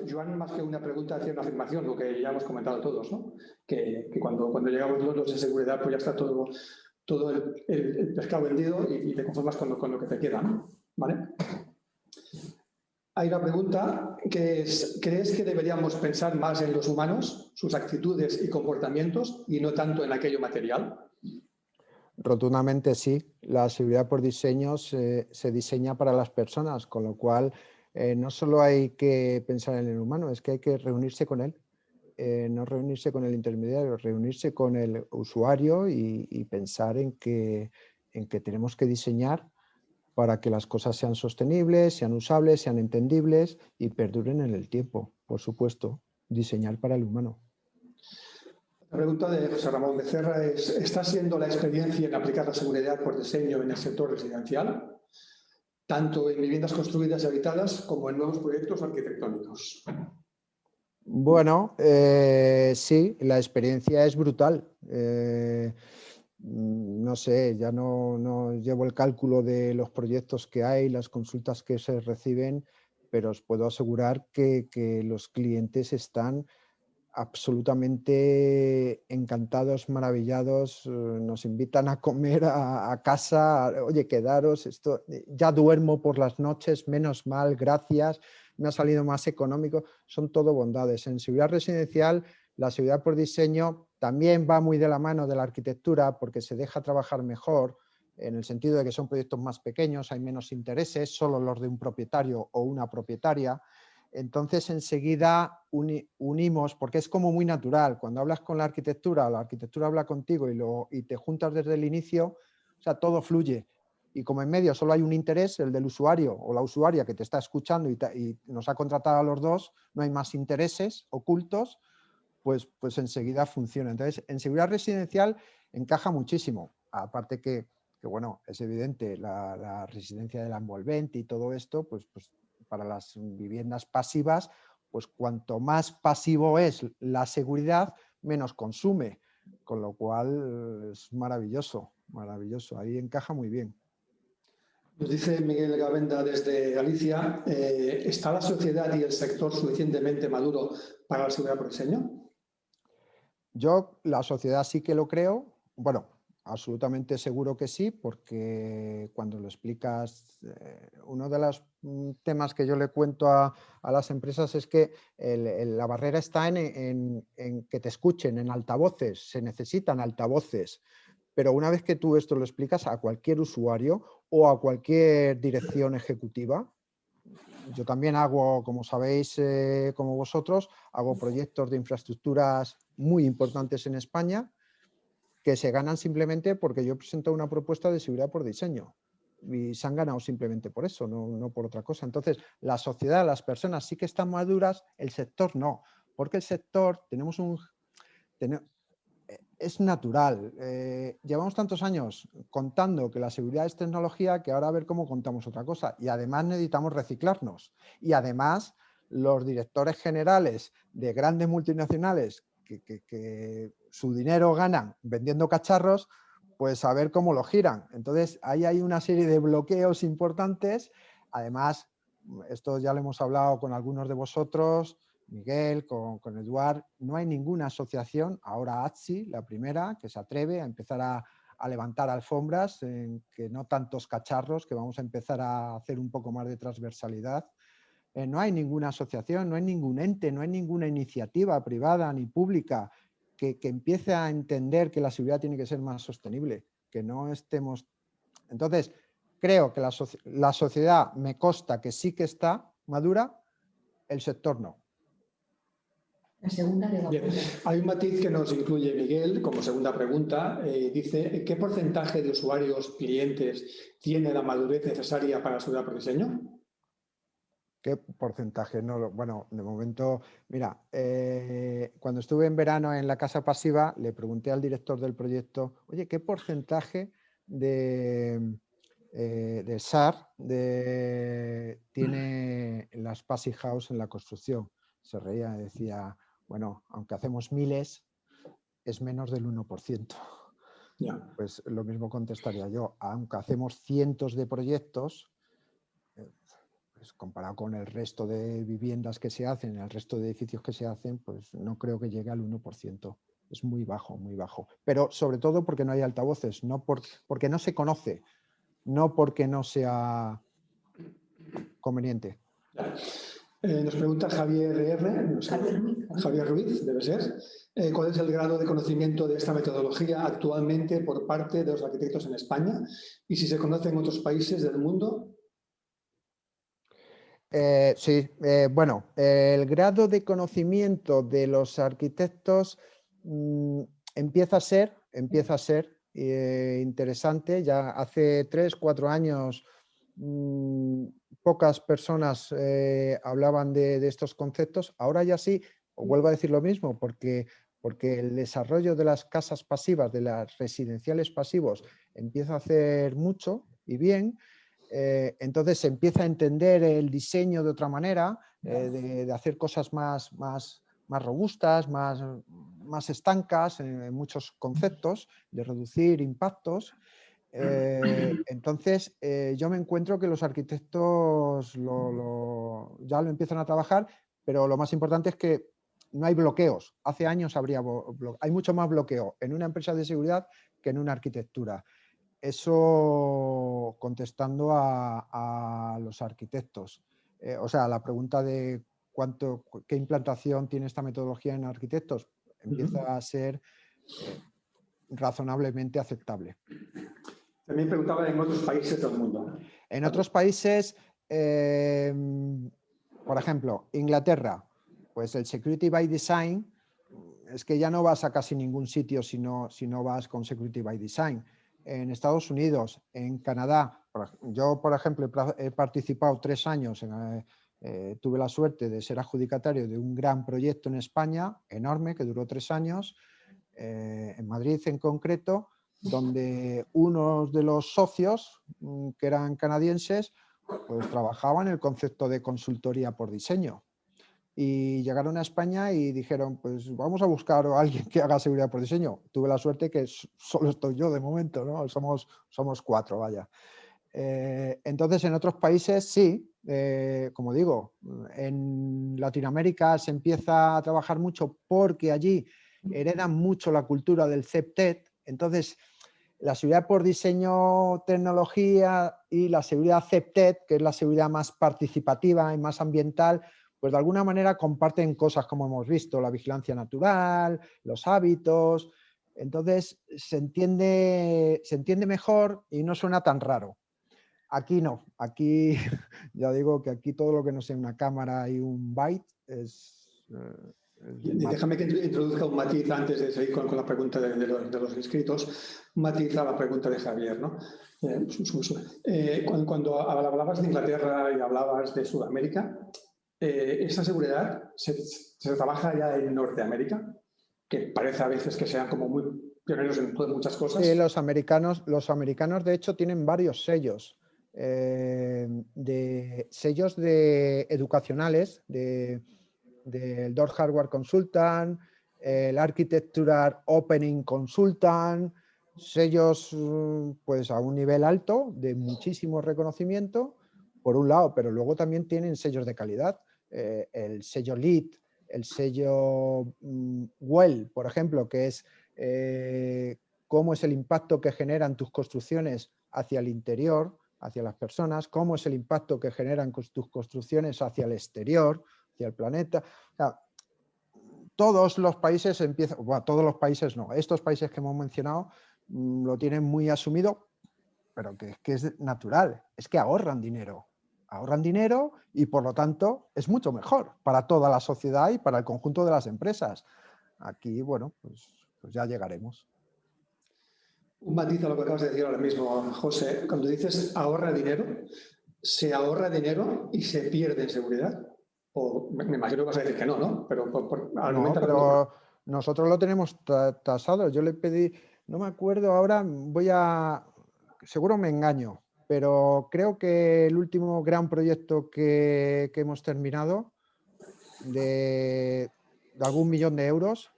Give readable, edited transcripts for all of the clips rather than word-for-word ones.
Joan, más que una pregunta, hacía una afirmación, lo que ya hemos comentado todos, ¿no? Que cuando llegamos los de seguridad, pues ya está todo el pescado vendido y te conformas con lo que te queda, ¿no? ¿Vale? Hay una pregunta que es, ¿crees que deberíamos pensar más en los humanos, sus actitudes y comportamientos, y no tanto en aquello material? Rotundamente sí. La seguridad por diseño se diseña para las personas, con lo cual no solo hay que pensar en el humano, es que hay que reunirse con él. No reunirse con el intermediario, reunirse con el usuario y pensar en que tenemos que diseñar para que las cosas sean sostenibles, sean usables, sean entendibles y perduren en el tiempo, por supuesto. Diseñar para el humano. La pregunta de José Ramón Becerra es, ¿está siendo la experiencia en aplicar la seguridad por diseño en el sector residencial, tanto en viviendas construidas y habitadas como en nuevos proyectos arquitectónicos? Bueno, sí, la experiencia es brutal. No sé, ya no llevo el cálculo de los proyectos que hay, las consultas que se reciben, pero os puedo asegurar que los clientes están absolutamente encantados, maravillados, nos invitan a comer a casa, oye, quedaros, esto, ya duermo por las noches, menos mal, gracias, me ha salido más económico, son todo bondades. En seguridad residencial, la seguridad por diseño también va muy de la mano de la arquitectura porque se deja trabajar mejor, en el sentido de que son proyectos más pequeños, hay menos intereses, solo los de un propietario o una propietaria. Entonces enseguida unimos, porque es como muy natural, cuando hablas con la arquitectura habla contigo y te juntas desde el inicio, o sea, todo fluye. Y como en medio solo hay un interés, el del usuario o la usuaria que te está escuchando y nos ha contratado a los dos, no hay más intereses ocultos, pues enseguida funciona. Entonces, en seguridad residencial encaja muchísimo. Aparte que bueno, es evidente, la residencia de la envolvente y todo esto, pues para las viviendas pasivas, pues cuanto más pasivo es la seguridad, menos consume, con lo cual es maravilloso, maravilloso, ahí encaja muy bien. Nos dice Miguel Gavenda desde Galicia, ¿está la sociedad y el sector suficientemente maduro para la seguridad por diseño? Yo, la sociedad sí que lo creo, bueno, absolutamente seguro que sí, porque cuando lo explicas, uno de los temas que yo le cuento a las empresas es que la barrera está en que te escuchen, en altavoces, se necesitan altavoces, pero una vez que tú esto lo explicas a cualquier usuario o a cualquier dirección ejecutiva, yo también hago, como sabéis, como vosotros, hago proyectos de infraestructuras muy importantes en España que se ganan simplemente porque yo presento una propuesta de seguridad por diseño. Y se han ganado simplemente por eso, no por otra cosa. Entonces, la sociedad, las personas sí que están maduras, el sector no. Porque el sector, es natural. Llevamos tantos años contando que la seguridad es tecnología que ahora a ver cómo contamos otra cosa. Y además necesitamos reciclarnos. Y además los directores generales de grandes multinacionales que su dinero ganan vendiendo cacharros, pues a ver cómo lo giran. Entonces ahí hay una serie de bloqueos importantes. Además, esto ya lo hemos hablado con algunos de vosotros, Miguel, con Eduard, no hay ninguna asociación, ahora ATSI, la primera, que se atreve a empezar a levantar alfombras, en que no tantos cacharros, que vamos a empezar a hacer un poco más de transversalidad. No hay ninguna asociación, no hay ningún ente, no hay ninguna iniciativa privada ni pública que empiece a entender que la seguridad tiene que ser más sostenible, que no estemos... Entonces, creo que la sociedad me consta que sí que está madura, el sector no. La segunda de Bien. Hay un matiz que nos incluye Miguel como segunda pregunta. Dice, ¿qué porcentaje de usuarios, clientes, tiene la madurez necesaria para la seguridad por diseño? ¿Qué porcentaje? No, bueno, de momento, mira, cuando estuve en verano en la casa pasiva, le pregunté al director del proyecto, oye, ¿qué porcentaje de SAR tiene las Passive House en la construcción? Se reía y decía, bueno, aunque hacemos miles, es menos del 1%. Yeah. Pues lo mismo contestaría yo, aunque hacemos cientos de proyectos, pues comparado con el resto de viviendas que se hacen, el resto de edificios que se hacen, pues no creo que llegue al 1%. Es muy bajo, muy bajo. Pero sobre todo porque no hay altavoces, no porque no se conoce, no porque no sea conveniente. Nos pregunta Javier R. no sé, Javier Ruiz. Javier Ruiz, debe ser. ¿Cuál es el grado de conocimiento de esta metodología actualmente por parte de los arquitectos en España? Y si se conoce en otros países del mundo. Sí, bueno, el grado de conocimiento de los arquitectos empieza a ser interesante. Ya hace 3, 4 años pocas personas hablaban de estos conceptos. Ahora ya sí, os vuelvo a decir lo mismo, porque el desarrollo de las casas pasivas, de las residenciales pasivos, empieza a hacer mucho y bien. Entonces se empieza a entender el diseño de otra manera, de hacer cosas más robustas, más estancas en muchos conceptos, de reducir impactos. Entonces yo me encuentro que los arquitectos ya lo empiezan a trabajar, pero lo más importante es que no hay bloqueos. Hace años hay mucho más bloqueo en una empresa de seguridad que en una arquitectura. Eso contestando a los arquitectos. O sea, la pregunta de qué implantación tiene esta metodología en arquitectos empieza a ser razonablemente aceptable. También preguntaba en otros países del mundo. En otros países, por ejemplo, Inglaterra, pues el Security by Design es que ya no vas a casi ningún sitio si no vas con Security by Design. En Estados Unidos, en Canadá, yo, por ejemplo, he participado 3 años, tuve la suerte de ser adjudicatario de un gran proyecto en España, enorme, que duró 3 años, en Madrid en concreto, donde unos de los socios, que eran canadienses, pues trabajaban el concepto de consultoría por diseño. Y llegaron a España y dijeron, pues vamos a buscar a alguien que haga seguridad por diseño. Tuve la suerte que solo estoy yo de momento, ¿no? Somos 4, vaya. Entonces, en otros países sí, como digo, en Latinoamérica se empieza a trabajar mucho porque allí heredan mucho la cultura del CEPTED. Entonces, la seguridad por diseño, tecnología y la seguridad CEPTED, que es la seguridad más participativa y más ambiental, pues de alguna manera comparten cosas como hemos visto, la vigilancia natural, los hábitos. Entonces se entiende mejor y no suena tan raro. Aquí no, aquí ya digo que aquí todo lo que no sea una cámara y un byte es... Déjame que introduzca un matiz antes de seguir con la pregunta de los inscritos, un matiz a la pregunta de Javier, ¿no? Cuando hablabas de Inglaterra y hablabas de Sudamérica, ¿esta seguridad se trabaja ya en Norteamérica? Que parece a veces que sean como muy pioneros en muchas cosas. Sí, los americanos de hecho tienen varios sellos, sellos educacionales, del Door Hardware Consultant, el Architectural Opening Consultant, sellos pues a un nivel alto de muchísimo reconocimiento, por un lado, pero luego también tienen sellos de calidad, el sello LEED, el sello WELL, por ejemplo, que es cómo es el impacto que generan tus construcciones hacia el interior, hacia las personas, cómo es el impacto que generan tus construcciones hacia el exterior, hacia el planeta. O sea, todos los países empiezan, bueno, todos los países no, estos países que hemos mencionado lo tienen muy asumido, pero que es natural, es que ahorran dinero y por lo tanto es mucho mejor para toda la sociedad y para el conjunto de las empresas. Aquí, bueno, pues ya llegaremos. Un matiz a lo que acabas de decir ahora mismo, José. Cuando dices ahorra dinero, ¿se ahorra dinero y se pierde en seguridad? O me imagino que vas a decir que no, ¿no? Pero nosotros lo tenemos tasado. Yo le pedí, no me acuerdo ahora, seguro me engaño, pero creo que el último gran proyecto que hemos terminado de algún millón de euros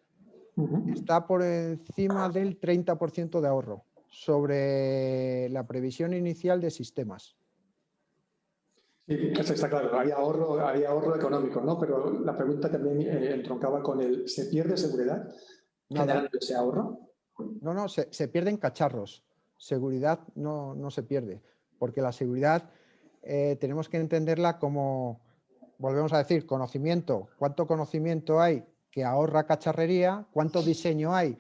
está por encima del 30% de ahorro sobre la previsión inicial de sistemas. Sí, eso está claro, hay ahorro económico, ¿no? Pero la pregunta también entroncaba con el, ¿se pierde seguridad Nada. generando ese ahorro? No, no, se pierden cacharros. Seguridad no se pierde, porque la seguridad tenemos que entenderla como, volvemos a decir, conocimiento. ¿Cuánto conocimiento hay que ahorra cacharrería? ¿Cuánto diseño hay?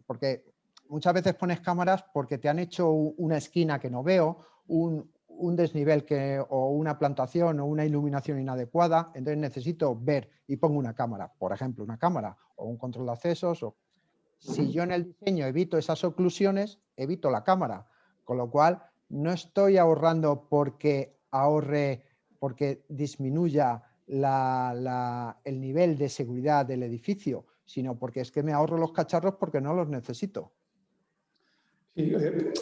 Porque muchas veces pones cámaras porque te han hecho una esquina que no veo, un desnivel o una plantación o una iluminación inadecuada, entonces necesito ver y pongo una cámara, por ejemplo, una cámara o un control de accesos. Si yo en el diseño evito esas oclusiones, evito la cámara, con lo cual no estoy ahorrando porque disminuya el nivel de seguridad del edificio, sino porque es que me ahorro los cacharros porque no los necesito. Sí,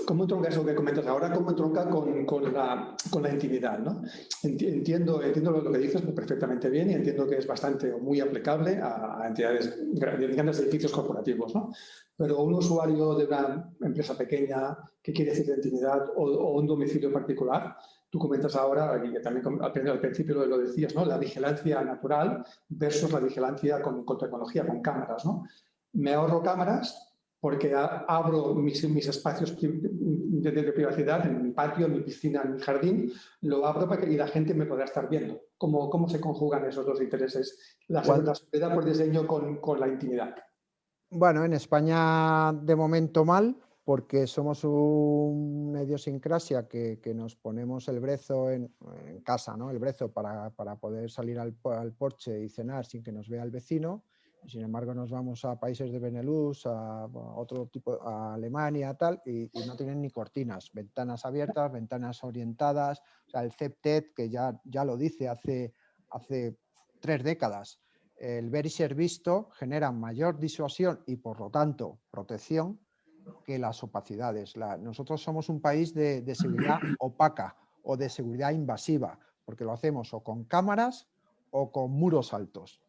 ¿cómo entronca eso que comentas ahora? ¿Cómo entronca con la intimidad? ¿No? Entiendo lo que dices perfectamente bien y entiendo que es bastante o muy aplicable a entidades, grandes edificios corporativos, ¿no? Pero un usuario de una empresa pequeña que quiere cierta intimidad o un domicilio particular, tú comentas ahora, y que también al principio lo decías, ¿no? La vigilancia natural versus la vigilancia con tecnología, con cámaras, ¿no? Me ahorro cámaras porque abro mis espacios de privacidad en mi patio, en mi piscina, en mi jardín, lo abro para que la gente me pueda estar viendo. ¿Cómo se conjugan esos dos intereses? La seguridad por diseño con la intimidad. Bueno, en España de momento mal, porque somos una idiosincrasia que nos ponemos el brezo en casa, ¿no? El brezo para poder salir al porche y cenar sin que nos vea el vecino. Sin embargo, nos vamos a países de Benelux, a otro tipo, a Alemania, tal, y no tienen ni cortinas, ventanas abiertas, ventanas orientadas. O sea, el CEPTED, que ya lo dice hace 3 décadas, el ver y ser visto genera mayor disuasión y, por lo tanto, protección que las opacidades. Nosotros somos un país de seguridad opaca o de seguridad invasiva, porque lo hacemos o con cámaras o con muros altos.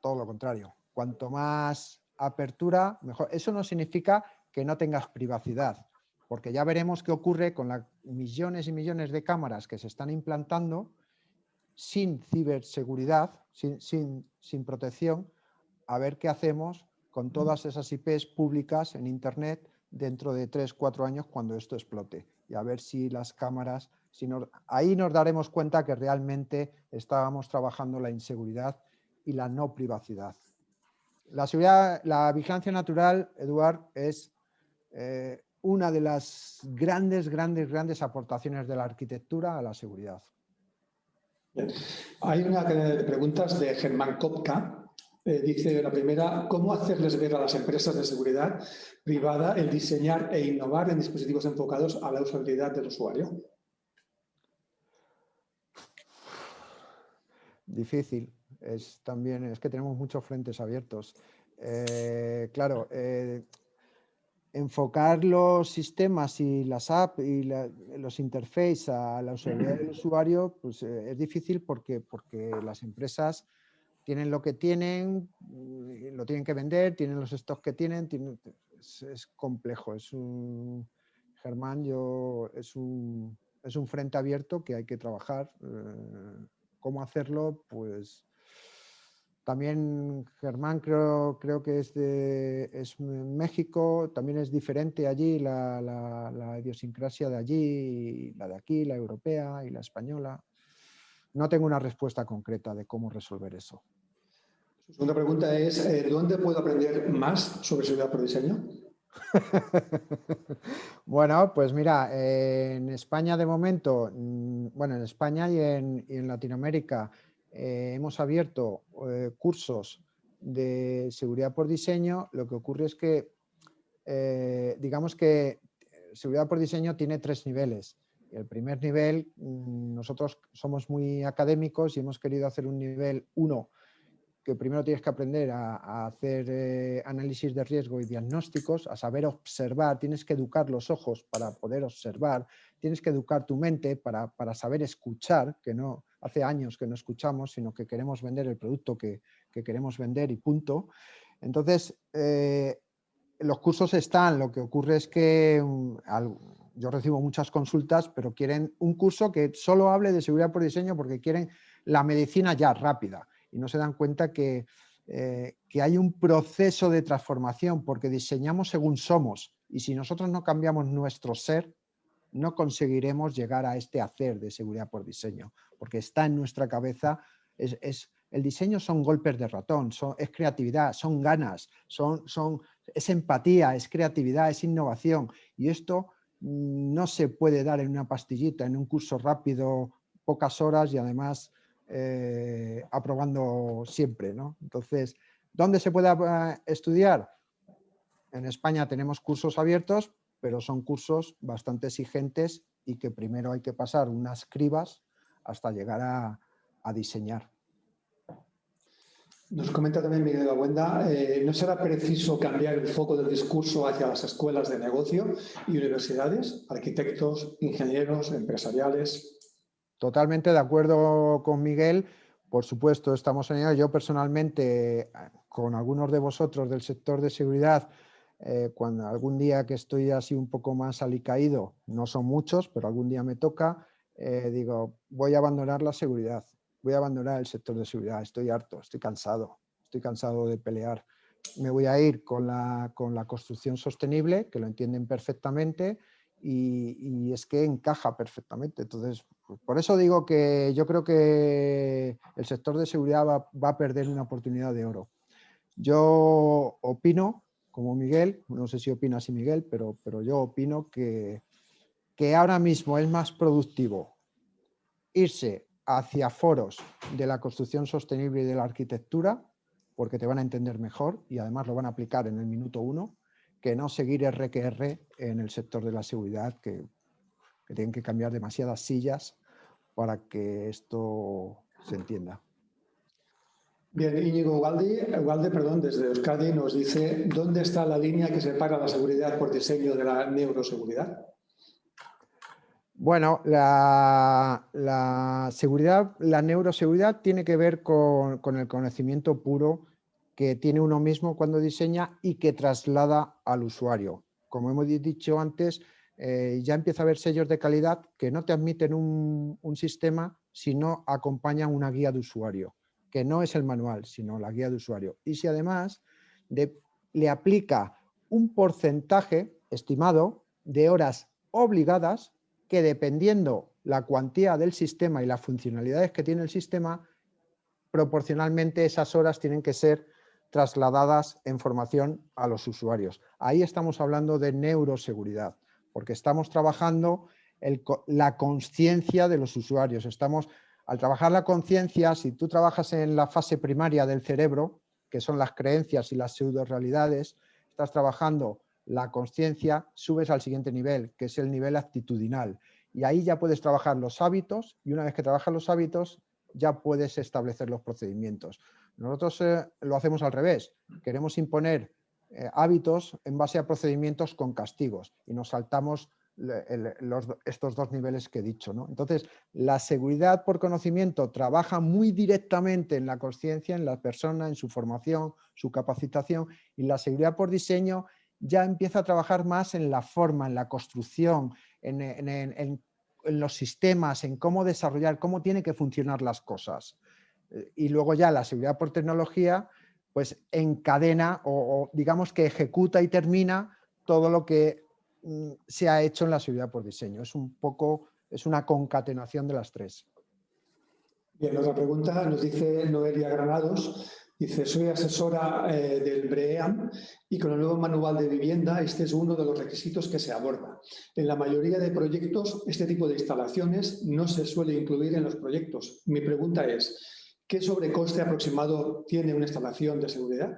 Todo lo contrario. Cuanto más apertura, mejor. Eso no significa que no tengas privacidad, porque ya veremos qué ocurre con las millones y millones de cámaras que se están implantando sin ciberseguridad, sin protección, a ver qué hacemos con todas esas IPs públicas en Internet dentro de 3 o 4 años cuando esto explote. Y a ver si las cámaras, ahí nos daremos cuenta que realmente estábamos trabajando la inseguridad y la no privacidad. La vigilancia natural, Eduard, es una de las grandes aportaciones de la arquitectura a la seguridad. Bien. Hay una de preguntas de Germán Kopka. Dice la primera, ¿cómo hacerles ver a las empresas de seguridad privada el diseñar e innovar en dispositivos enfocados a la usabilidad del usuario? Difícil. Es que tenemos muchos frentes abiertos. Claro, enfocar los sistemas y las apps y los interfaces a la usabilidad del usuario, pues es difícil porque las empresas tienen lo que tienen, lo tienen que vender, tienen los stocks que tienen, es complejo. Germán, es un frente abierto que hay que trabajar. ¿Cómo hacerlo? Pues también Germán creo que es México, también es diferente allí la idiosincrasia de allí, la de aquí, la europea y la española. No tengo una respuesta concreta de cómo resolver eso. Su segunda pregunta es, ¿dónde puedo aprender más sobre seguridad por diseño? Bueno, pues mira, en España de momento, bueno, en España y en Latinoamérica hemos abierto cursos de seguridad por diseño. Lo que ocurre es que, digamos que seguridad por diseño tiene 3 niveles. El primer nivel, nosotros somos muy académicos y hemos querido hacer un nivel 1, que primero tienes que aprender a hacer análisis de riesgo y diagnósticos, a saber observar, tienes que educar los ojos para poder observar, tienes que educar tu mente para saber escuchar, que no hace años que no escuchamos, sino que queremos vender el producto que queremos vender y punto. Entonces, los cursos están, lo que ocurre es que yo recibo muchas consultas, pero quieren un curso que solo hable de seguridad por diseño porque quieren la medicina ya rápida y no se dan cuenta que hay un proceso de transformación porque diseñamos según somos y si nosotros no cambiamos nuestro ser, no conseguiremos llegar a este hacer de seguridad por diseño, porque está en nuestra cabeza. El diseño son golpes de ratón, es creatividad, son ganas, es empatía, es creatividad, es innovación. Y esto no se puede dar en una pastillita, en un curso rápido, pocas horas y además aprobando siempre, ¿no? Entonces, ¿dónde se puede estudiar? En España tenemos cursos abiertos, pero son cursos bastante exigentes y que primero hay que pasar unas cribas hasta llegar a diseñar. Nos comenta también Miguel Babuenda, ¿no será preciso cambiar el foco del discurso hacia las escuelas de negocio y universidades, arquitectos, ingenieros, empresariales? Totalmente de acuerdo con Miguel. Por supuesto, estamos en ello. Yo personalmente, con algunos de vosotros del sector de seguridad, cuando algún día que estoy así un poco más alicaído, no son muchos, pero algún día me toca, digo, voy a abandonar la seguridad, voy a abandonar el sector de seguridad, estoy harto, estoy cansado de pelear. Me voy a ir con la construcción sostenible, que lo entienden perfectamente, y es que encaja perfectamente. Entonces, por eso digo que yo creo que el sector de seguridad va a perder una oportunidad de oro. Yo opino, como Miguel, no sé si opina así Miguel, pero yo opino que ahora mismo es más productivo irse hacia foros de la construcción sostenible y de la arquitectura, porque te van a entender mejor y además lo van a aplicar en el minuto 1, que no seguir R en el sector de la seguridad, que tienen que cambiar demasiadas sillas para que esto se entienda. Bien, Íñigo Ugalde, desde Euskadi nos dice, ¿dónde está la línea que separa la seguridad por diseño de la neuroseguridad? Bueno, la seguridad, la neuroseguridad tiene que ver con el conocimiento puro que tiene uno mismo cuando diseña y que traslada al usuario. Como hemos dicho antes, ya empieza a haber sellos de calidad que no te admiten un sistema si no acompañan una guía de usuario, que no es el manual, sino la guía de usuario. Y si además le aplica un porcentaje estimado de horas obligadas que dependiendo la cuantía del sistema y las funcionalidades que tiene el sistema, proporcionalmente esas horas tienen que ser trasladadas en formación a los usuarios. Ahí estamos hablando de neuroseguridad, porque estamos trabajando la conciencia de los usuarios. Al trabajar la conciencia, si tú trabajas en la fase primaria del cerebro, que son las creencias y las pseudo-realidades, estás trabajando la conciencia, subes al siguiente nivel, que es el nivel actitudinal. Y ahí ya puedes trabajar los hábitos y una vez que trabajas los hábitos, ya puedes establecer los procedimientos. Nosotros lo hacemos al revés. Queremos imponer hábitos en base a procedimientos con castigos y nos saltamos estos dos niveles que he dicho, ¿no? Entonces, la seguridad por conocimiento trabaja muy directamente en la conciencia, en la persona, en su formación, su capacitación, y la seguridad por diseño ya empieza a trabajar más en la forma, en la construcción, en los sistemas, en cómo desarrollar, cómo tienen que funcionar las cosas. Y luego ya la seguridad por tecnología, pues encadena o digamos que ejecuta y termina todo lo que se ha hecho en la seguridad por diseño. Es una concatenación de las tres. Bien, otra pregunta nos dice Noelia Granados. Dice, soy asesora del BREEAM y con el nuevo manual de vivienda este es uno de los requisitos que se aborda. En la mayoría de proyectos este tipo de instalaciones no se suele incluir en los proyectos. Mi pregunta es, ¿qué sobrecoste aproximado tiene una instalación de seguridad?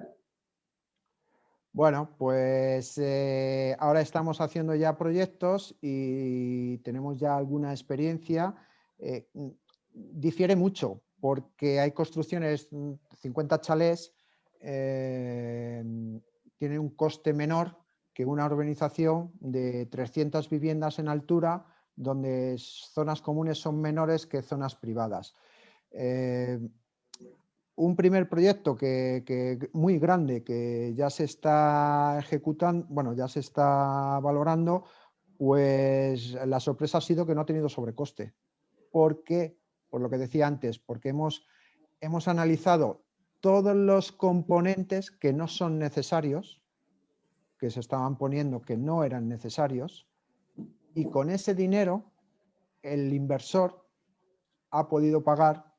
Bueno, pues ahora estamos haciendo ya proyectos y tenemos ya alguna experiencia. Difiere mucho porque hay construcciones, 50 chalés, tienen un coste menor que una urbanización de 300 viviendas en altura, donde zonas comunes son menores que zonas privadas. Un primer proyecto muy grande que ya se está ejecutando, bueno, ya se está valorando, Pues la sorpresa ha sido que no ha tenido sobrecoste. ¿Por qué? Por lo que decía antes, porque hemos analizado todos los componentes que no son necesarios, que se estaban poniendo que no eran necesarios, y con ese dinero el inversor ha podido pagar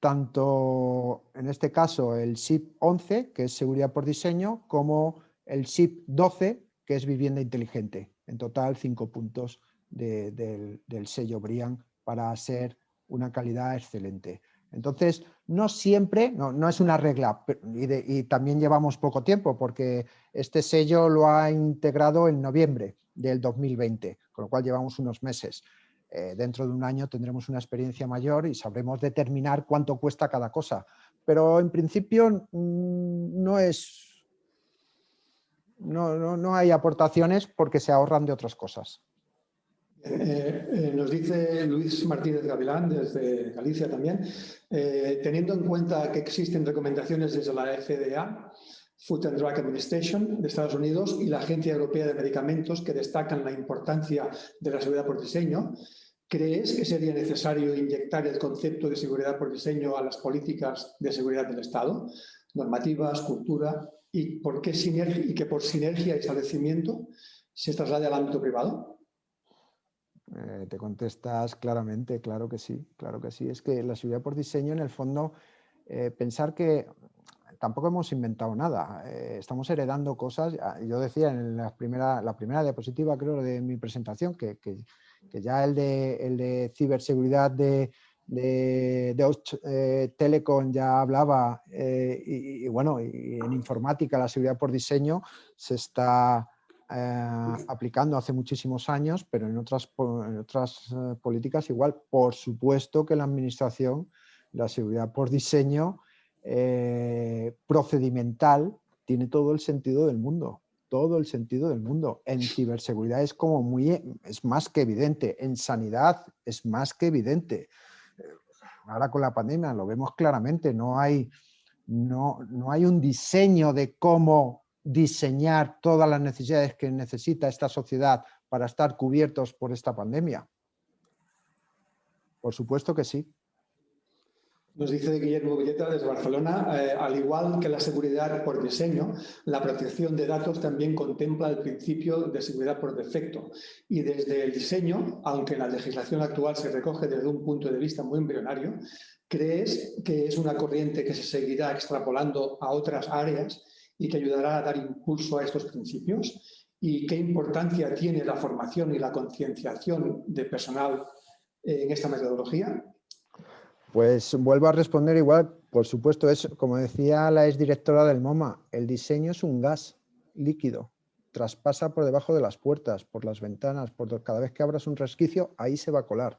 tanto, en este caso, el SIP 11, que es seguridad por diseño, como el SIP 12, que es vivienda inteligente. En total, 5 puntos del sello BREEAM para ser una calidad excelente. Entonces, no siempre, no es una regla, y también llevamos poco tiempo, porque este sello lo ha integrado en noviembre del 2020, con lo cual llevamos unos meses. Dentro de un año tendremos una experiencia mayor y sabremos determinar cuánto cuesta cada cosa. Pero en principio no hay aportaciones porque se ahorran de otras cosas. Nos dice Luis Martínez Gavilán, desde Galicia también, teniendo en cuenta que existen recomendaciones desde la FDA, Food and Drug Administration de Estados Unidos y la Agencia Europea de Medicamentos que destacan la importancia de la seguridad por diseño, ¿crees que sería necesario inyectar el concepto de seguridad por diseño a las políticas de seguridad del Estado, normativas, cultura, y que por sinergia y establecimiento se traslade al ámbito privado? Te contestas claramente, claro que sí, claro que sí. Es que la seguridad por diseño, en el fondo, pensar que tampoco hemos inventado nada, estamos heredando cosas. Yo decía en la primera diapositiva, creo, de mi presentación, que ya el de ciberseguridad de Telecom ya hablaba, y bueno, y en informática la seguridad por diseño se está aplicando hace muchísimos años, pero en otras políticas igual. Por supuesto que la administración, la seguridad por diseño procedimental, tiene todo el sentido del mundo. Todo el sentido del mundo. En ciberseguridad es más que evidente. En sanidad es más que evidente. Ahora con la pandemia lo vemos claramente. No hay un diseño de cómo diseñar todas las necesidades que necesita esta sociedad para estar cubiertos por esta pandemia. Por supuesto que sí. Nos dice Guillermo Villeta desde Barcelona, al igual que la seguridad por diseño, la protección de datos también contempla el principio de seguridad por defecto. Y desde el diseño, aunque la legislación actual se recoge desde un punto de vista muy embrionario, ¿crees que es una corriente que se seguirá extrapolando a otras áreas y que ayudará a dar impulso a estos principios? ¿Y qué importancia tiene la formación y la concienciación de personal en esta metodología? Pues vuelvo a responder igual, por supuesto, es como decía la exdirectora del MoMA, el diseño es un gas líquido, traspasa por debajo de las puertas, por las ventanas, cada vez que abras un resquicio, ahí se va a colar.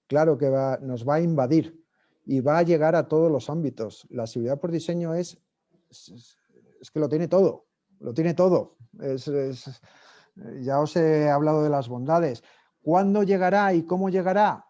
Claro que nos va a invadir y va a llegar a todos los ámbitos. La seguridad por diseño es que lo tiene todo, lo tiene todo. Ya os he hablado de las bondades. ¿Cuándo llegará y cómo llegará?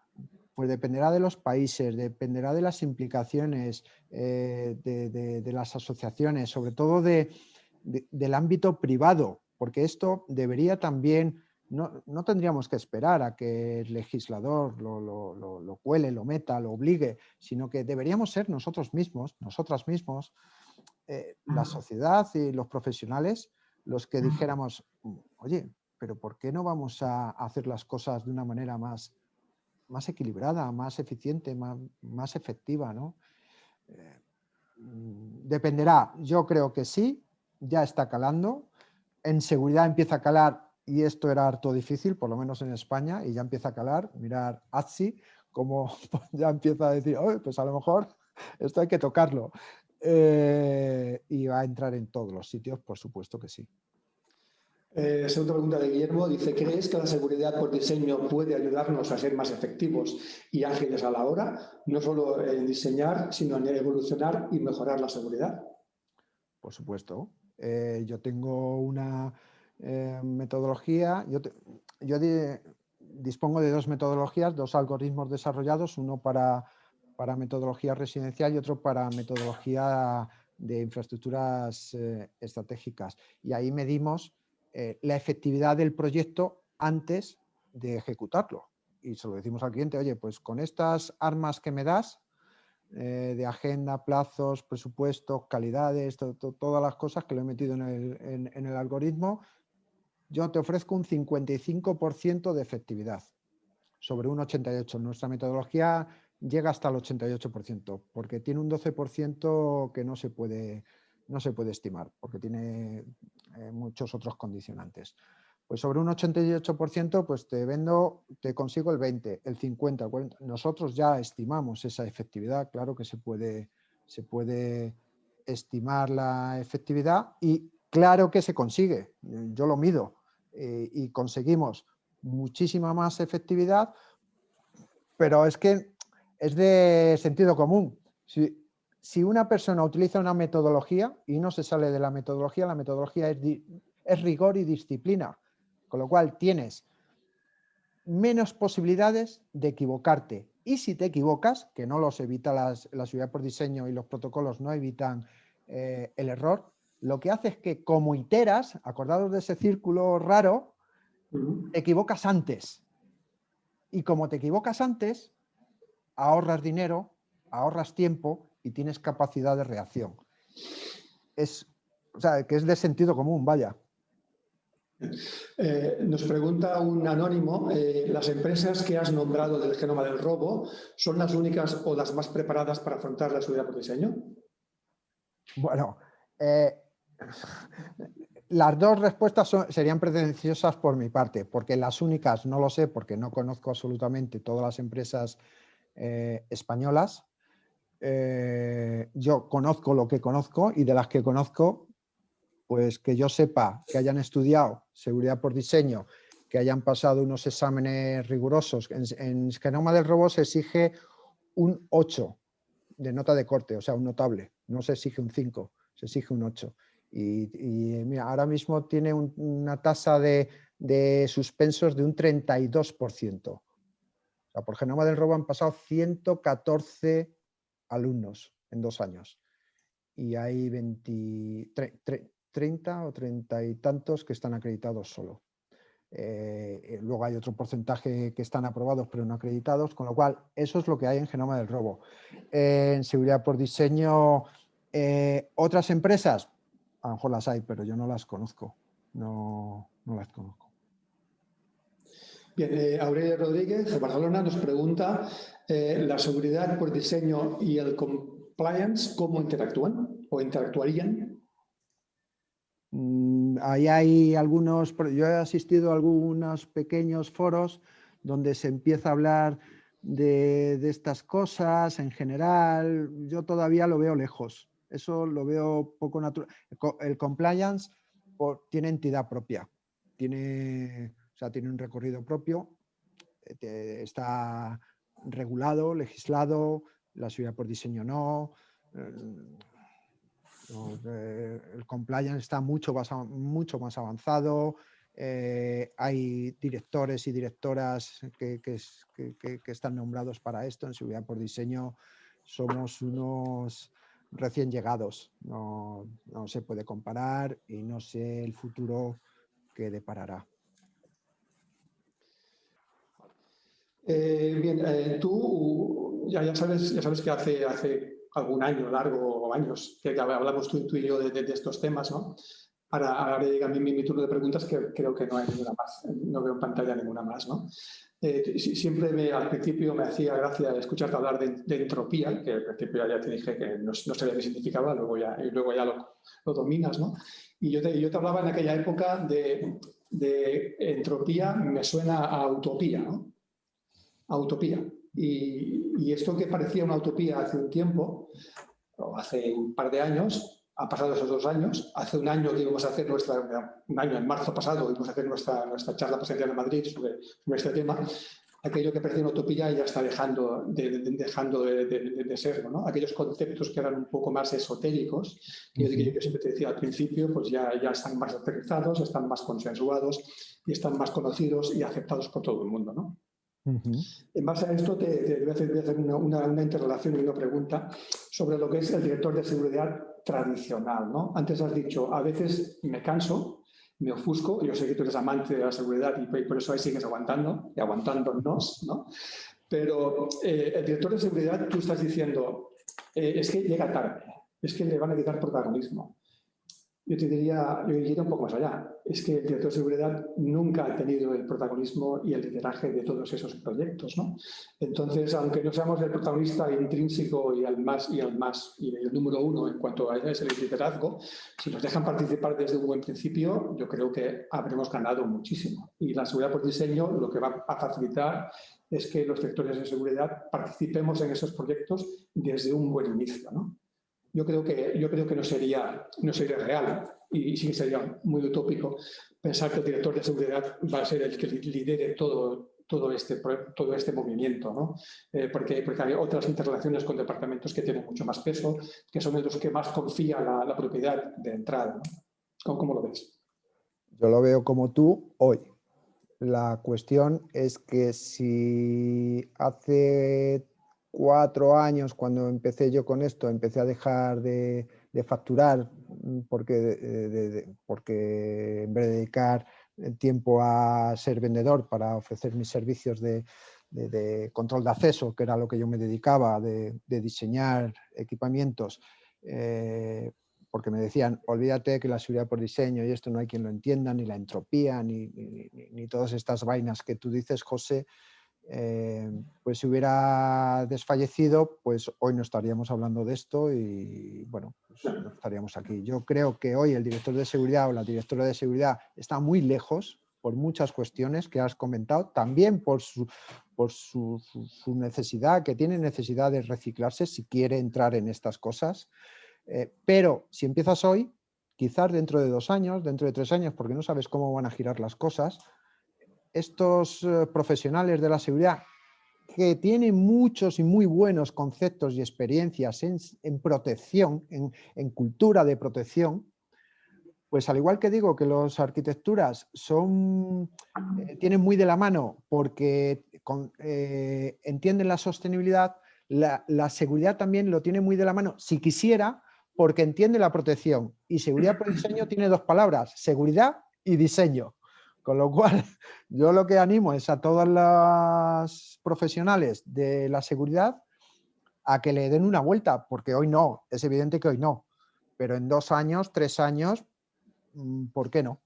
Pues dependerá de los países, dependerá de las implicaciones, de las asociaciones, sobre todo del ámbito privado, porque esto debería también, no tendríamos que esperar a que el legislador lo cuele, lo meta, lo obligue, sino que deberíamos ser nosotros mismos, la sociedad y los profesionales, los que dijéramos, oye, pero ¿por qué no vamos a hacer las cosas de una manera más equilibrada, más eficiente, más efectiva, ¿no? Dependerá, yo creo que sí, ya está calando. En seguridad empieza a calar, y esto era harto difícil, por lo menos en España, y ya empieza a calar. Mirar ATSI, como ya empieza a decir, oh, pues a lo mejor esto hay que tocarlo. Y va a entrar en todos los sitios, por supuesto que sí. Segunda pregunta de Guillermo, dice, ¿crees que la seguridad por diseño puede ayudarnos a ser más efectivos y ágiles a la hora, no solo en diseñar, sino en evolucionar y mejorar la seguridad? Por supuesto. Yo tengo una metodología, dispongo de dos metodologías, dos algoritmos desarrollados, uno para metodología residencial y otro para metodología de infraestructuras estratégicas. Y ahí medimos la efectividad del proyecto antes de ejecutarlo. Y se lo decimos al cliente, oye, pues con estas armas que me das, de agenda, plazos, presupuestos, calidades, todas las cosas que lo he metido en el algoritmo, yo te ofrezco un 55% de efectividad sobre un 88%. Nuestra metodología llega hasta el 88%, porque tiene un 12% que no se puede estimar, porque tiene muchos otros condicionantes. Pues sobre un 88%, pues te consigo el 20%, el 50%, el 40%. Nosotros ya estimamos esa efectividad, claro que se puede estimar la efectividad y claro que se consigue. Yo lo mido y conseguimos muchísima más efectividad, pero es que es de sentido común. Si una persona utiliza una metodología y no se sale de la metodología es rigor y disciplina. Con lo cual tienes menos posibilidades de equivocarte. Y si te equivocas, que no los evita la seguridad por diseño y los protocolos no evitan el error, lo que hace es que como iteras, acordados de ese círculo raro, te equivocas antes. Y como te equivocas antes, ahorras dinero, ahorras tiempo y tienes capacidad de reacción. O sea, que es de sentido común, vaya. Nos pregunta un anónimo, ¿las empresas que has nombrado del genoma del robo son las únicas o las más preparadas para afrontar la seguridad por diseño? Bueno, las dos respuestas serían pretenciosas por mi parte, porque las únicas no lo sé, porque no conozco absolutamente todas las empresas españolas. Yo conozco lo que conozco y de las que conozco, pues que yo sepa que hayan estudiado seguridad por diseño, que hayan pasado unos exámenes rigurosos. En genoma del robo se exige un 8 de nota de corte, o sea, un notable. No se exige un 5, se exige un 8. Y mira, ahora mismo tiene una tasa de suspensos de un 32%. O sea, por genoma del robo han pasado 114 alumnos en 2 años. Y hay 30 o 30 y tantos que están acreditados solo. Luego hay otro porcentaje que están aprobados pero no acreditados, con lo cual eso es lo que hay en genoma del robo. En seguridad por diseño, otras empresas, a lo mejor las hay, pero yo no las conozco. No las conozco. Bien, Aurelia Rodríguez de Barcelona nos pregunta la seguridad por diseño y el compliance, ¿cómo interactúan o interactuarían? Ahí hay algunos, yo he asistido a algunos pequeños foros donde se empieza a hablar de estas cosas en general. Yo todavía lo veo lejos, eso lo veo poco natural. El compliance tiene entidad propia, tiene un recorrido propio, está regulado, legislado, la seguridad por diseño no. El compliance está mucho más avanzado. Hay directores y directoras que están nombrados para esto. En seguridad por diseño somos unos recién llegados. No se puede comparar y no sé el futuro que deparará. Bien, tú ya sabes que hace algún año largo o años que hablamos tú y yo de estos temas, ¿no? Ahora llega mi turno de preguntas, que creo que no hay ninguna más, no veo en pantalla ninguna más, ¿no? Siempre al principio me hacía gracia escucharte hablar de entropía, que al principio ya te dije que no sabía qué significaba, luego ya lo dominas, ¿no? Y yo te hablaba en aquella época de entropía, me suena a utopía, ¿no? A utopía. Y esto que parecía una utopía hace un tiempo, o hace un par de años, ha pasado esos 2 años. Hace un año que íbamos a hacer un año en marzo pasado, íbamos a hacer nuestra charla presencial en Madrid sobre este tema. Aquello que parecía una utopía ya está dejando de serlo, ¿no? Aquellos conceptos que eran un poco más esotéricos, que yo siempre te decía al principio, pues ya están más aterrizados, están más consensuados y están más conocidos y aceptados por todo el mundo, ¿no? En base a esto te voy a hacer una interrelación y una pregunta sobre lo que es el director de seguridad tradicional, ¿no? Antes has dicho, a veces me canso me ofusco. Yo sé que tú eres amante de la seguridad y por eso ahí sigues aguantando y aguantándonos, ¿no? Pero el director de seguridad, tú estás diciendo, es que llega tarde, es que le van a quitar protagonismo. Yo iría un poco más allá. Es que el director de seguridad nunca ha tenido el protagonismo y el lideraje de todos esos proyectos, ¿no? Entonces, aunque no seamos el protagonista intrínseco y el número uno en cuanto a ese liderazgo, si nos dejan participar desde un buen principio, yo creo que habremos ganado muchísimo. Y la seguridad por diseño lo que va a facilitar es que los directores de seguridad participemos en esos proyectos desde un buen inicio, ¿no? Yo creo que no sería real y sí que sería muy utópico pensar que el director de seguridad va a ser el que lidere todo este movimiento, ¿no? Porque hay otras interrelaciones con departamentos que tienen mucho más peso, que son los que más confía la propiedad de entrada, ¿no? ¿Cómo lo ves? Yo lo veo como tú hoy. La cuestión es que si hace 4 años, cuando empecé yo con esto, empecé a dejar de facturar porque en vez de dedicar el tiempo a ser vendedor para ofrecer mis servicios de control de acceso, que era lo que yo me dedicaba, de diseñar equipamientos, porque me decían, olvídate que la seguridad por diseño y esto no hay quien lo entienda, ni la entropía, ni todas estas vainas que tú dices, José, pues si hubiera desfallecido, pues hoy no estaríamos hablando de esto y bueno, pues no estaríamos aquí. Yo creo que hoy el director de seguridad o la directora de seguridad está muy lejos por muchas cuestiones que has comentado, también por su necesidad, que tiene necesidad de reciclarse si quiere entrar en estas cosas. Pero si empiezas hoy, quizás dentro de 2 años, dentro de 3 años, porque no sabes cómo van a girar las cosas, estos profesionales de la seguridad que tienen muchos y muy buenos conceptos y experiencias en protección, en cultura de protección, pues al igual que digo que las arquitecturas tienen muy de la mano porque entienden la sostenibilidad, la seguridad también lo tiene muy de la mano, si quisiera, porque entiende la protección. Y seguridad por diseño tiene 2 palabras, seguridad y diseño. Con lo cual, yo lo que animo es a todos los profesionales de la seguridad a que le den una vuelta, porque hoy no, es evidente que hoy no, pero en 2 años, 3 años, ¿por qué no?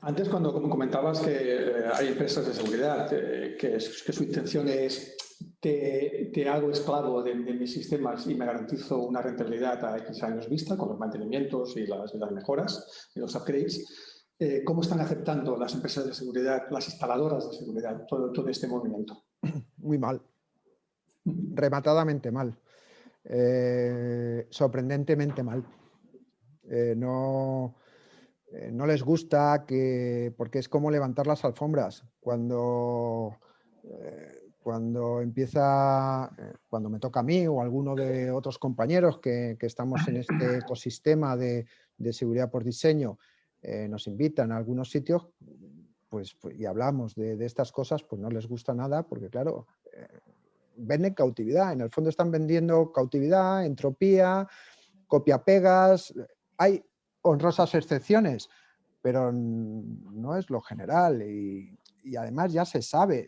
Antes, cuando comentabas que hay empresas de seguridad que su intención es te hago esclavo de mis sistemas y me garantizo una rentabilidad a X años vista con los mantenimientos y las mejoras y los upgrades, ¿cómo están aceptando las empresas de seguridad, las instaladoras de seguridad, todo este movimiento? Muy mal, rematadamente mal, sorprendentemente mal. No les gusta porque es como levantar las alfombras. Cuando me toca a mí o a alguno de otros compañeros que estamos en este ecosistema de seguridad por diseño, nos invitan a algunos sitios, pues y hablamos de estas cosas, pues no les gusta nada porque, claro, venden cautividad. En el fondo están vendiendo cautividad, entropía, copia-pegas. Hay honrosas excepciones, pero no es lo general y además ya se sabe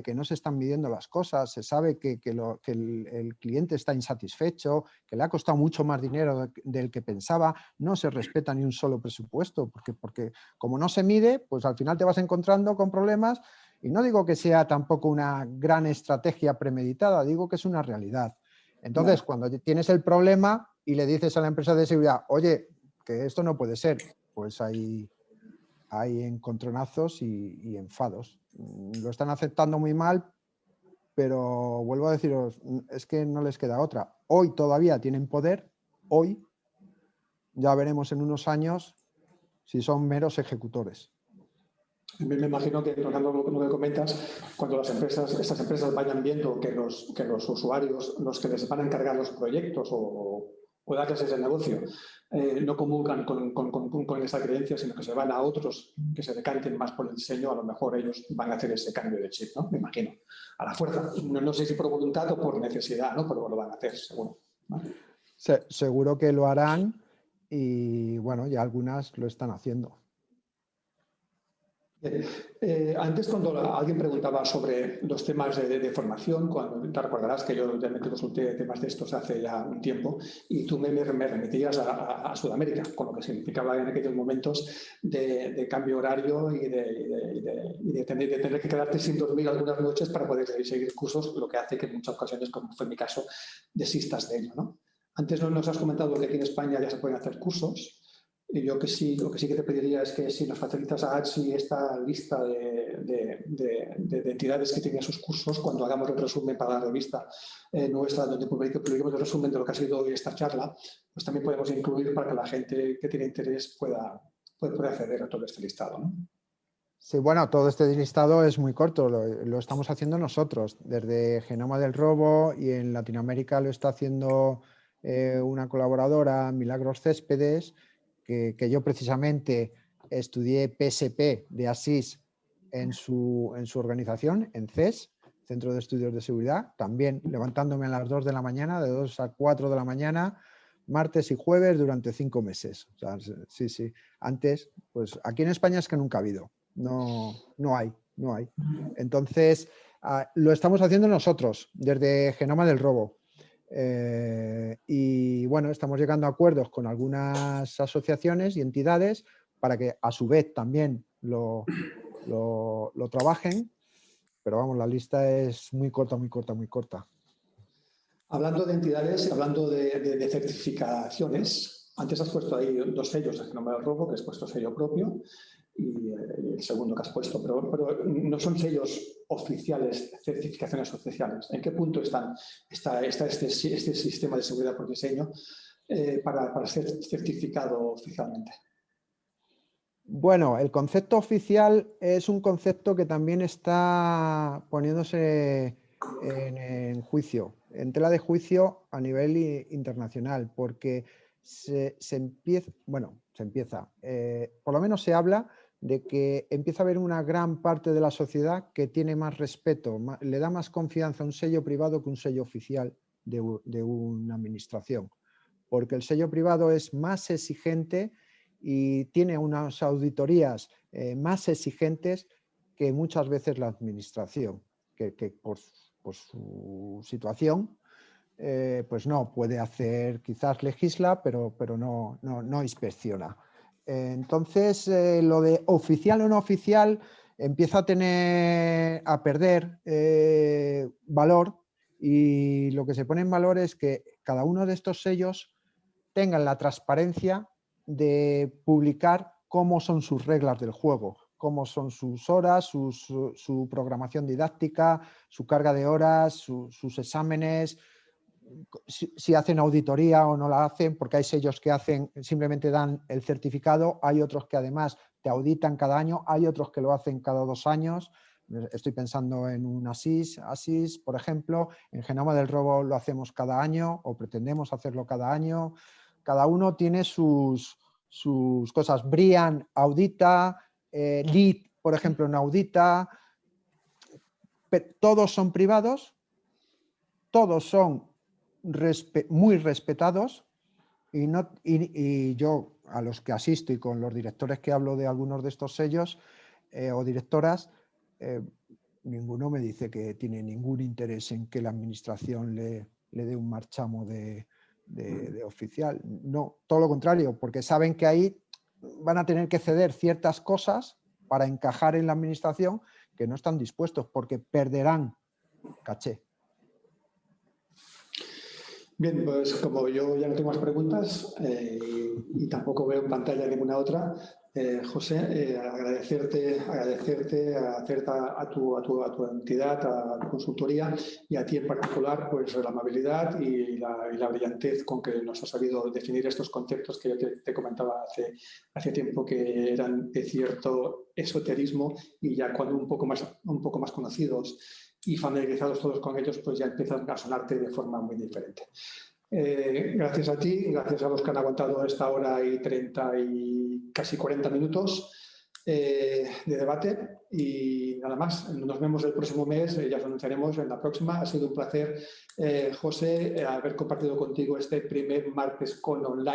que no se están midiendo las cosas, se sabe que el cliente está insatisfecho, que le ha costado mucho más dinero del que pensaba, no se respeta ni un solo presupuesto, porque como no se mide, pues al final te vas encontrando con problemas y no digo que sea tampoco una gran estrategia premeditada, digo que es una realidad. Entonces, cuando tienes el problema y le dices a la empresa de seguridad, oye, que esto no puede ser, pues hay encontronazos y enfados. Lo están aceptando muy mal, pero vuelvo a deciros, es que no les queda otra. Hoy todavía tienen poder, hoy ya veremos en unos años si son meros ejecutores. Me imagino que, tocando lo que comentas, cuando estas empresas vayan viendo que los usuarios, los que les van a encargar los proyectos o darles ese negocio, no comulgan con esa creencia, sino que se van a otros que se decanten más por el diseño, a lo mejor ellos van a hacer ese cambio de chip, ¿no? Me imagino, a la fuerza. No sé si por voluntad o por necesidad, ¿no? Pero lo van a hacer, seguro, ¿no? Seguro que lo harán y bueno, ya algunas lo están haciendo. Antes, cuando alguien preguntaba sobre los temas de formación, cuando te recordarás que yo realmente consulté temas de estos hace ya un tiempo y tú me remitías a Sudamérica, con lo que significaba en aquellos momentos de cambio horario y de tener que quedarte sin dormir algunas noches para poder seguir cursos, lo que hace que en muchas ocasiones, como fue mi caso, desistas de ello, ¿no? Antes nos has comentado que aquí en España ya se pueden hacer cursos. Y yo lo que sí que te pediría es que si nos facilitas a Atsi esta lista de entidades que tienen sus cursos, cuando hagamos el resumen para la revista nuestra, donde publiquemos el resumen de lo que ha sido hoy esta charla, pues también podemos incluir para que la gente que tiene interés pueda acceder a todo este listado, ¿no? Sí, bueno, todo este listado es muy corto, lo estamos haciendo nosotros, desde Genoma del Robo, y en Latinoamérica lo está haciendo una colaboradora, Milagros Céspedes, que yo precisamente estudié PSP de Asís en su organización, en CES, Centro de Estudios de Seguridad, también levantándome a las 2 de la mañana, de 2 a 4 de la mañana, martes y jueves durante 5 meses. O sea, sí, sí. Antes, pues aquí en España es que nunca ha habido. No hay. Entonces, lo estamos haciendo nosotros, desde Genoma del Robo. Y bueno, estamos llegando a acuerdos con algunas asociaciones y entidades para que a su vez también lo trabajen, pero vamos, la lista es muy corta. Hablando de entidades y hablando de certificaciones, antes has puesto ahí 2 sellos de Genoma del Robo, que has puesto sello propio, y el segundo que has puesto, pero no son sellos oficiales, certificaciones oficiales. ¿En qué punto está este sistema de seguridad por diseño para ser certificado oficialmente? Bueno, el concepto oficial es un concepto que también está poniéndose en juicio, en tela de juicio a nivel internacional, porque se empieza, por lo menos se habla de que empieza a haber una gran parte de la sociedad que tiene más respeto, le da más confianza a un sello privado que un sello oficial de una administración, porque el sello privado es más exigente y tiene unas auditorías más exigentes que muchas veces la administración, que por su situación pues no puede hacer, quizás legisla, pero no inspecciona. Entonces, lo de oficial o no oficial empieza a perder valor, y lo que se pone en valor es que cada uno de estos sellos tengan la transparencia de publicar cómo son sus reglas del juego, cómo son sus horas, su programación didáctica, su carga de horas, sus exámenes, si hacen auditoría o no la hacen, porque hay sellos que simplemente dan el certificado, hay otros que además te auditan cada año, hay otros que lo hacen cada 2 años. Estoy pensando en un Asís, por ejemplo. En Genoma del Robo lo hacemos cada año o pretendemos hacerlo cada año. Cada uno tiene sus cosas. Brian audita, Lead, por ejemplo, no audita. Todos son privados, todos son muy respetados, y yo, a los que asisto y con los directores que hablo de algunos de estos sellos o directoras, ninguno me dice que tiene ningún interés en que la administración le dé un marchamo de oficial. No, todo lo contrario, porque saben que ahí van a tener que ceder ciertas cosas para encajar en la administración que no están dispuestos, porque perderán caché. Bien, pues como yo ya no tengo más preguntas y tampoco veo en pantalla ninguna otra, José, agradecerte a tu entidad, a tu consultoría y a ti en particular, pues la amabilidad y la brillantez con que nos has sabido definir estos conceptos que yo te comentaba hace tiempo, que eran de cierto esoterismo, y ya cuando un poco más conocidos y familiarizados todos con ellos, pues ya empiezan a sonarte de forma muy diferente. Gracias a ti, gracias a los que han aguantado esta hora y 30 y casi 40 minutos de debate, y nada más. Nos vemos el próximo mes, ya os anunciaremos en la próxima. Ha sido un placer, José, haber compartido contigo este primer martes con online.